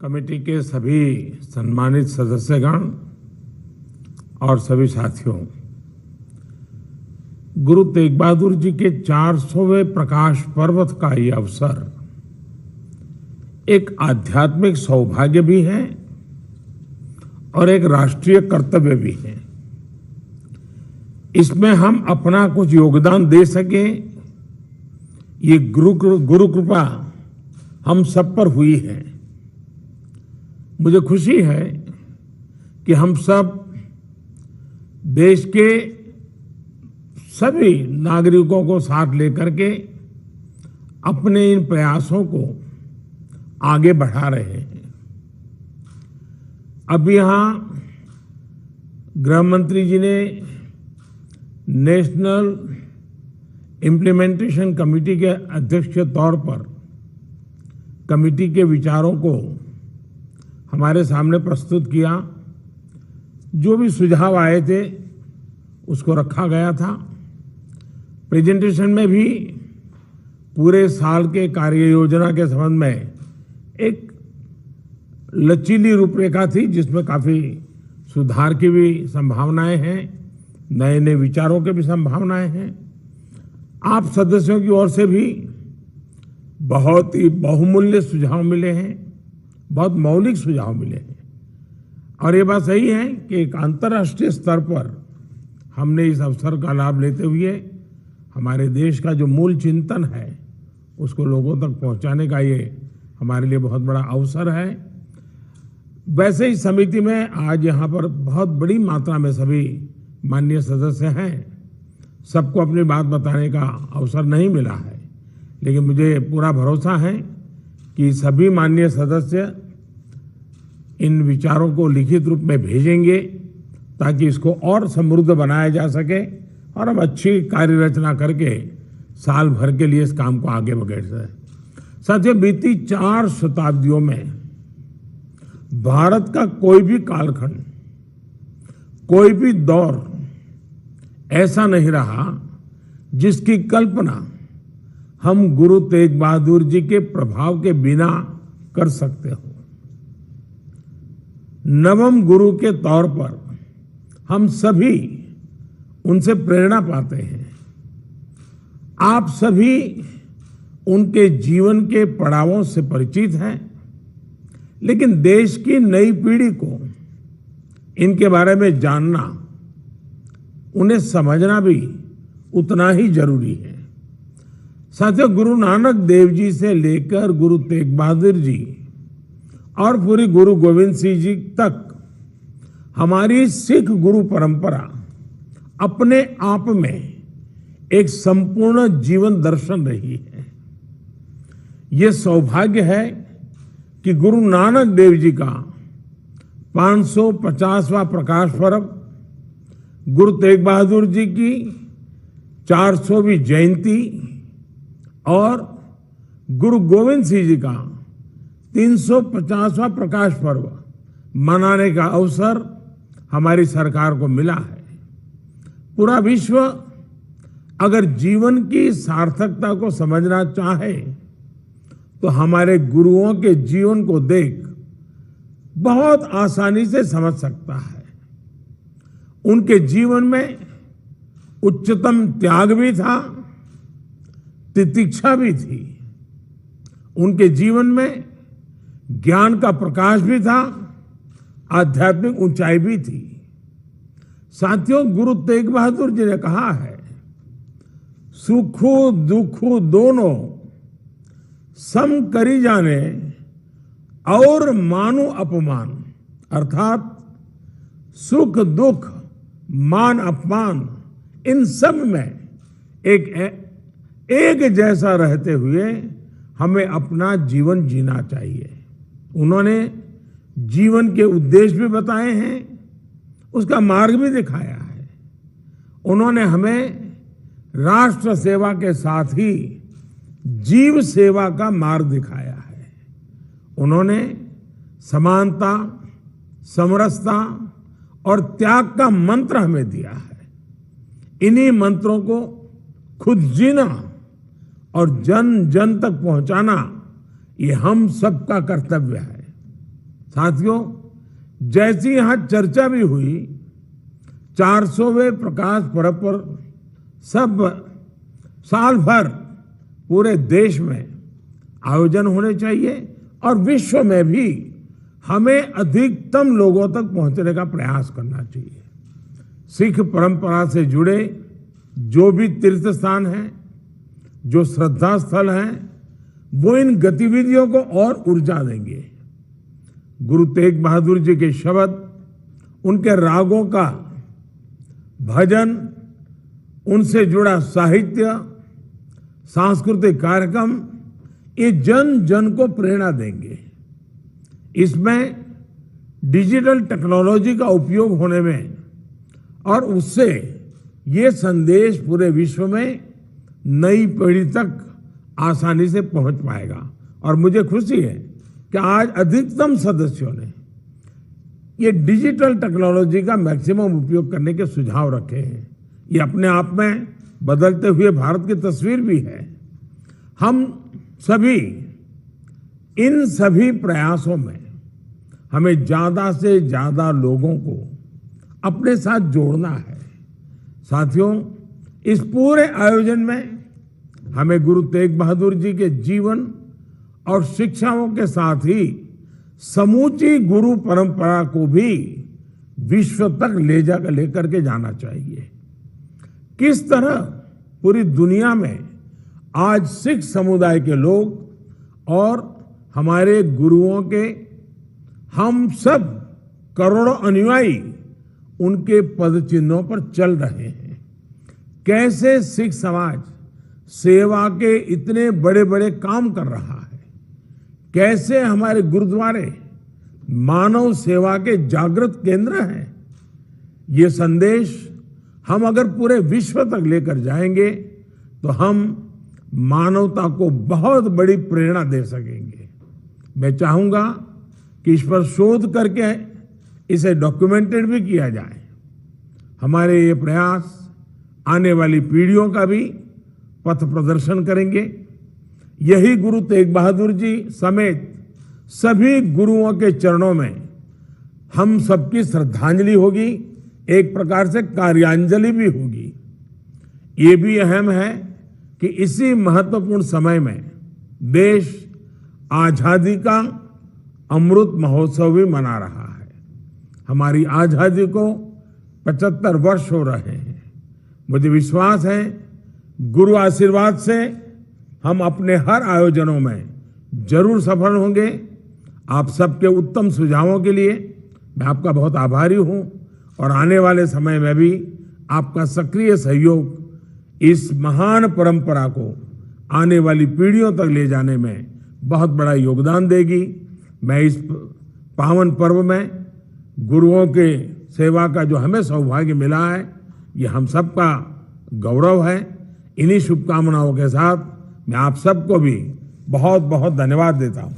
Committee के सभी सम्मानित सदस्यगण और सभी साथियों, गुरु तेग बहादुर जी के 400वें प्रकाश पर्व का ये अवसर एक आध्यात्मिक सौभाग्य भी है और एक राष्ट्रीय कर्तव्य भी है। इसमें हम अपना कुछ योगदान दे सके, ये गुरु कृपा हम सब पर हुई है। मुझे खुशी है कि हम सब देश के सभी नागरिकों को साथ लेकर के अपने इन प्रयासों को आगे बढ़ा रहे हैं। अब यहाँ गृह मंत्री जी ने नेशनल इम्प्लीमेंटेशन कमेटी के अध्यक्ष के तौर पर कमेटी के विचारों को हमारे सामने प्रस्तुत किया। जो भी सुझाव आए थे उसको रखा गया था। प्रेजेंटेशन में भी पूरे साल के कार्य योजना के संबंध में एक लचीली रूपरेखा थी, जिसमें काफी सुधार की भी संभावनाएं हैं, नए नए विचारों की भी संभावनाएं हैं। आप सदस्यों की ओर से भी बहुत ही बहुमूल्य सुझाव मिले हैं, बहुत मौलिक सुझाव मिले हैं। और ये बात सही है कि एक अंतर्राष्ट्रीय स्तर पर हमने इस अवसर का लाभ लेते हुए हमारे देश का जो मूल चिंतन है उसको लोगों तक पहुंचाने का ये हमारे लिए बहुत बड़ा अवसर है। वैसे ही समिति में आज यहाँ पर बहुत बड़ी मात्रा में सभी माननीय सदस्य हैं। सबको अपनी बात बताने का अवसर नहीं मिला है, लेकिन मुझे पूरा भरोसा है कि सभी माननीय सदस्य इन विचारों को लिखित रूप में भेजेंगे ताकि इसको और समृद्ध बनाया जा सके और हम अच्छी कार्य रचना करके साल भर के लिए इस काम को आगे बढ़ा सकें। साथियों, बीती 4 शताब्दियों में भारत का कोई भी कालखंड, कोई भी दौर ऐसा नहीं रहा जिसकी कल्पना हम गुरु तेग बहादुर जी के प्रभाव के बिना कर सकते हो। नवम गुरु के तौर पर हम सभी उनसे प्रेरणा पाते हैं। आप सभी उनके जीवन के पड़ावों से परिचित हैं, लेकिन देश की नई पीढ़ी को इनके बारे में जानना, उन्हें समझना भी उतना ही जरूरी है। साथियों, गुरु नानक देव जी से लेकर गुरु तेग बहादुर जी और पूरी गुरु गोविंद सिंह जी तक हमारी सिख गुरु परंपरा अपने आप में एक संपूर्ण जीवन दर्शन रही है। ये सौभाग्य है कि गुरु नानक देव जी का 550वां प्रकाश पर्व, गुरु तेग बहादुर जी की 400वीं जयंती और गुरु गोविंद सिंह जी का 350वां प्रकाश पर्व मनाने का अवसर हमारी सरकार को मिला है। पूरा विश्व अगर जीवन की सार्थकता को समझना चाहे तो हमारे गुरुओं के जीवन को देख बहुत आसानी से समझ सकता है। उनके जीवन में उच्चतम त्याग भी था, तितिक्षा भी थी। उनके जीवन में ज्ञान का प्रकाश भी था, आध्यात्मिक ऊंचाई भी थी। साथियों, गुरु तेग बहादुर जी ने कहा है, सुख दुख दोनों सम करी जाने और मानो अपमान। अर्थात सुख दुख मान अपमान इन सब में एक जैसा रहते हुए हमें अपना जीवन जीना चाहिए। उन्होंने जीवन के उद्देश्य भी बताए हैं, उसका मार्ग भी दिखाया है। उन्होंने हमें राष्ट्र सेवा के साथ ही जीव सेवा का मार्ग दिखाया है। उन्होंने समानता, समरसता और त्याग का मंत्र हमें दिया है। इन्हीं मंत्रों को खुद जीना और जन जन तक पहुंचाना, ये हम सबका कर्तव्य है। साथियों, जैसी यहां चर्चा भी हुई, 400वें प्रकाश पर्व पर सब साल भर पूरे देश में आयोजन होने चाहिए और विश्व में भी हमें अधिकतम लोगों तक पहुंचने का प्रयास करना चाहिए। सिख परंपरा से जुड़े जो भी तीर्थ स्थान हैं, जो श्रद्धा स्थल हैं, वो इन गतिविधियों को और ऊर्जा देंगे। गुरु तेग बहादुर जी के शब्द, उनके रागों का भजन, उनसे जुड़ा साहित्य, सांस्कृतिक कार्यक्रम, ये जन जन को प्रेरणा देंगे। इसमें डिजिटल टेक्नोलॉजी का उपयोग होने में और उससे ये संदेश पूरे विश्व में नई पीढ़ी तक आसानी से पहुंच पाएगा। और मुझे खुशी है कि आज अधिकतम सदस्यों ने ये डिजिटल टेक्नोलॉजी का मैक्सिमम उपयोग करने के सुझाव रखे हैं। ये अपने आप में बदलते हुए भारत की तस्वीर भी है। हम सभी इन सभी प्रयासों में हमें ज्यादा से ज्यादा लोगों को अपने साथ जोड़ना है। साथियों, इस पूरे आयोजन में हमें गुरु तेग बहादुर जी के जीवन और शिक्षाओं के साथ ही समूची गुरु परंपरा को भी विश्व तक लेकर के जाना चाहिए। किस तरह पूरी दुनिया में आज सिख समुदाय के लोग और हमारे गुरुओं के हम सब करोड़ों अनुयायी उनके पद चिन्हों पर चल रहे हैं। कैसे सिख समाज सेवा के इतने बड़े बड़े काम कर रहा है, कैसे हमारे गुरुद्वारे मानव सेवा के जागृत केंद्र हैं। ये संदेश हम अगर पूरे विश्व तक लेकर जाएंगे तो हम मानवता को बहुत बड़ी प्रेरणा दे सकेंगे। मैं चाहूंगा कि इस पर शोध करके इसे डॉक्यूमेंटेड भी किया जाए। हमारे ये प्रयास आने वाली पीढ़ियों का भी पथ प्रदर्शन करेंगे। यही गुरु तेग बहादुर जी समेत सभी गुरुओं के चरणों में हम सबकी श्रद्धांजलि होगी, एक प्रकार से कार्यांजलि भी होगी। ये भी अहम है कि इसी महत्वपूर्ण समय में देश आजादी का अमृत महोत्सव भी मना रहा है। हमारी आजादी को 75 वर्ष हो रहे हैं। मुझे विश्वास है गुरु आशीर्वाद से हम अपने हर आयोजनों में जरूर सफल होंगे। आप सबके उत्तम सुझावों के लिए मैं आपका बहुत आभारी हूं और आने वाले समय में भी आपका सक्रिय सहयोग इस महान परंपरा को आने वाली पीढ़ियों तक ले जाने में बहुत बड़ा योगदान देगी। मैं इस पावन पर्व में गुरुओं के सेवा का जो हमें सौभाग्य मिला है, ये हम सबका गौरव है। इन्हीं शुभकामनाओं के साथ मैं आप सबको भी बहुत बहुत धन्यवाद देता हूं।